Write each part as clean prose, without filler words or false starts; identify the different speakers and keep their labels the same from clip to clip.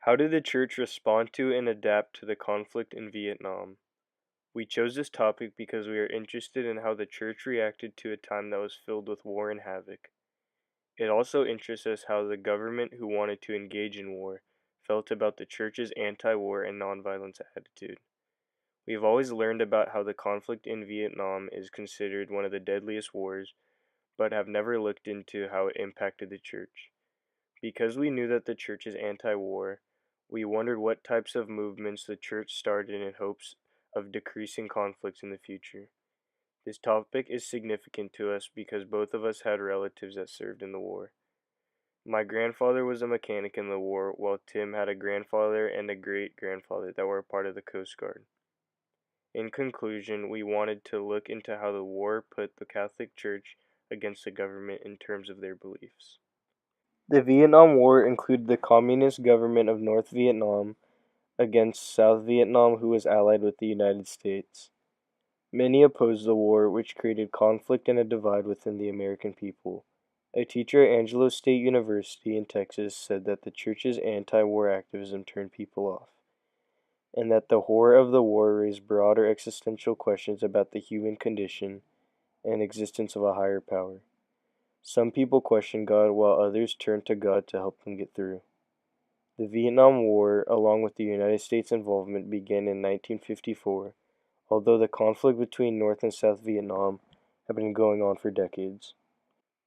Speaker 1: How did the church respond to and adapt to the conflict in Vietnam? We chose this topic because we are interested in how the church reacted to a time that was filled with war and havoc. It also interests us how the government who wanted to engage in war felt about the church's anti war and nonviolence attitude. We have always learned about how the conflict in Vietnam is considered one of the deadliest wars, but have never looked into how it impacted the church. Because we knew that the church is anti war, we wondered what types of movements the church started in hopes of decreasing conflicts in the future. This topic is significant to us because both of us had relatives that served in the war. My grandfather was a mechanic in the war, while Tim had a grandfather and a great grandfather that were a part of the Coast Guard. In conclusion, we wanted to look into how the war put the Catholic Church against the government in terms of their beliefs. The Vietnam War included the Communist government of North Vietnam against South Vietnam, who was allied with the United States. Many opposed the war, which created conflict and a divide within the American people. A teacher at Angelo State University in Texas said that the church's anti-war activism turned people off, and that the horror of the war raised broader existential questions about the human condition and existence of a higher power. Some people questioned God, while others turned to God to help them get through. The Vietnam War, along with the United States' involvement, began in 1954, although the conflict between North and South Vietnam had been going on for decades.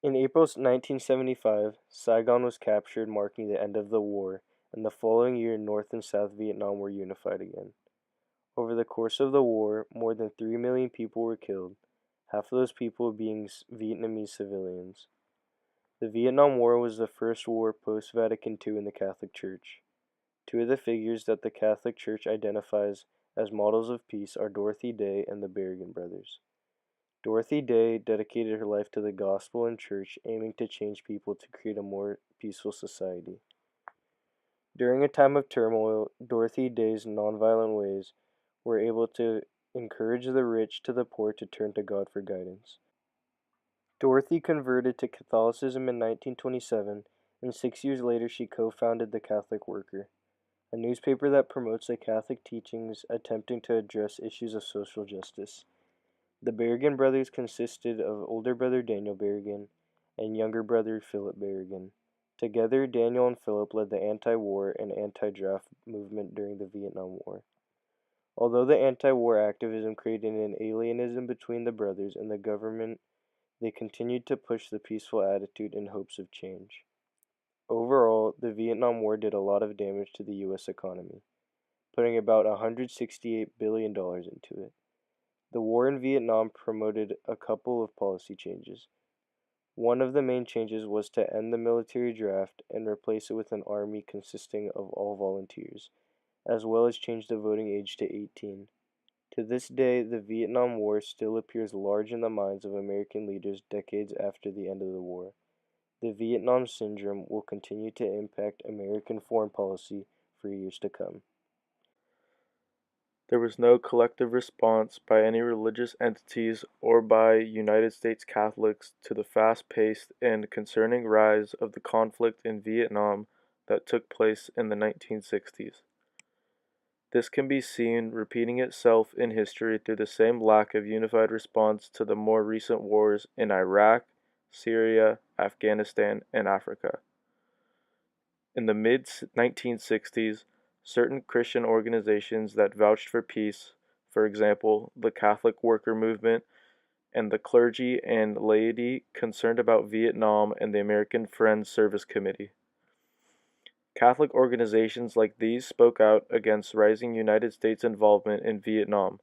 Speaker 1: In April 1975, Saigon was captured, marking the end of the war, and the following year North and South Vietnam were unified again. Over the course of the war, more than 3 million people were killed, half of those people being Vietnamese civilians. The Vietnam War was the first war post-Vatican II in the Catholic Church. Two of the figures that the Catholic Church identifies as models of peace are Dorothy Day and the Berrigan brothers. Dorothy Day dedicated her life to the gospel and church, aiming to change people to create a more peaceful society. During a time of turmoil, Dorothy Day's nonviolent ways were able to encourage the rich to the poor to turn to God for guidance. Dorothy converted to Catholicism in 1927, and 6 years later she co-founded the Catholic Worker, a newspaper that promotes the Catholic teachings attempting to address issues of social justice. The Berrigan brothers consisted of older brother Daniel Berrigan and younger brother Philip Berrigan. Together, Daniel and Philip led the anti-war and anti-draft movement during the Vietnam War. Although the anti-war activism created an alienism between the brothers and the government, they continued to push the peaceful attitude in hopes of change. Overall, the Vietnam War did a lot of damage to the U.S. economy, putting about $168 billion into it. The war in Vietnam promoted a couple of policy changes. One of the main changes was to end the military draft and replace it with an army consisting of all volunteers, as well as change the voting age to 18. To this day, the Vietnam War still appears large in the minds of American leaders decades after the end of the war. The Vietnam Syndrome will continue to impact American foreign policy for years to come.
Speaker 2: There was no collective response by any religious entities or by United States Catholics to the fast-paced and concerning rise of the conflict in Vietnam that took place in the 1960s. This can be seen repeating itself in history through the same lack of unified response to the more recent wars in Iraq, Syria, Afghanistan, and Africa. In the mid-1960s, certain Christian organizations that vouched for peace, for example, the Catholic Worker Movement, and the clergy and laity concerned about Vietnam and the American Friends Service Committee. Catholic organizations like these spoke out against rising United States involvement in Vietnam.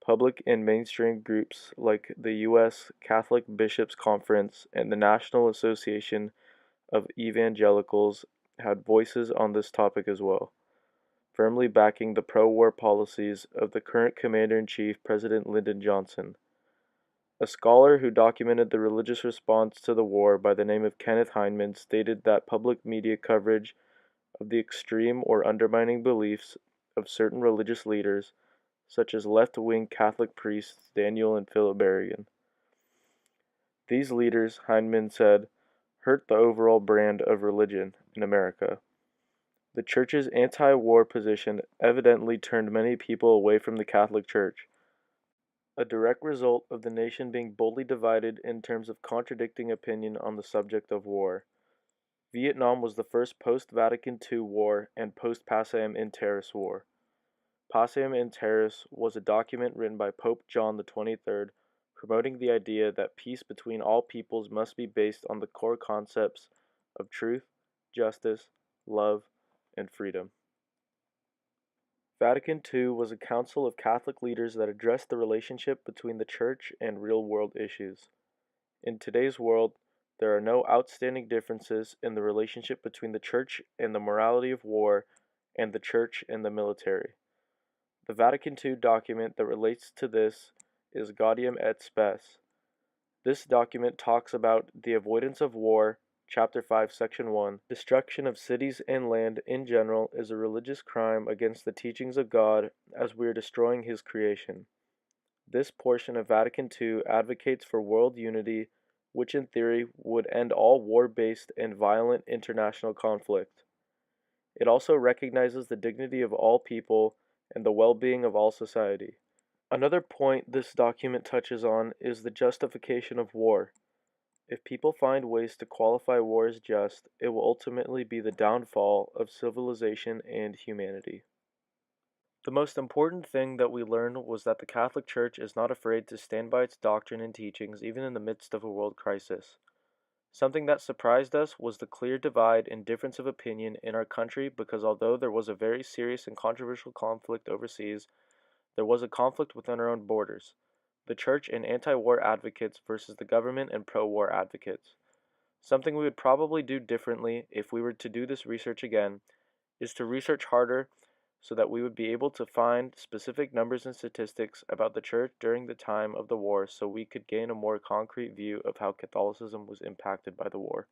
Speaker 2: Public and mainstream groups like the U.S. Catholic Bishops' Conference and the National Association of Evangelicals had voices on this topic as well, firmly backing the pro-war policies of the current Commander-in-Chief, President Lyndon Johnson. A scholar who documented the religious response to the war by the name of Kenneth Heinemann stated that public media coverage of the extreme or undermining beliefs of certain religious leaders, such as left-wing Catholic priests Daniel and Philip Berrigan. These leaders, Heinemann said, hurt the overall brand of religion in America. The church's anti-war position evidently turned many people away from the Catholic Church, a direct result of the nation being boldly divided in terms of contradicting opinion on the subject of war. Vietnam was the first post-Vatican II war and post-Passeum in Terris war. Passeum in Terris was a document written by Pope John XXIII promoting the idea that peace between all peoples must be based on the core concepts of truth, justice, love, and freedom. Vatican II was a council of Catholic leaders that addressed the relationship between the Church and real-world issues. In today's world, there are no outstanding differences in the relationship between the Church and the morality of war and the Church and the military. The Vatican II document that relates to this is Gaudium et Spes. This document talks about the avoidance of war, Chapter 5, Section 1. Destruction of cities and land in general is a religious crime against the teachings of God as we are destroying His creation. This portion of Vatican II advocates for world unity, which in theory would end all war-based and violent international conflict. It also recognizes the dignity of all people and the well-being of all society. Another point this document touches on is the justification of war. If people find ways to qualify war as just, it will ultimately be the downfall of civilization and humanity. The most important thing that we learned was that the Catholic Church is not afraid to stand by its doctrine and teachings even in the midst of a world crisis. Something that surprised us was the clear divide and difference of opinion in our country because although there was a very serious and controversial conflict overseas, there was a conflict within our own borders. The Church and anti-war advocates versus the government and pro-war advocates. Something we would probably do differently if we were to do this research again is to research harder so that we would be able to find specific numbers and statistics about the Church during the time of the war so we could gain a more concrete view of how Catholicism was impacted by the war.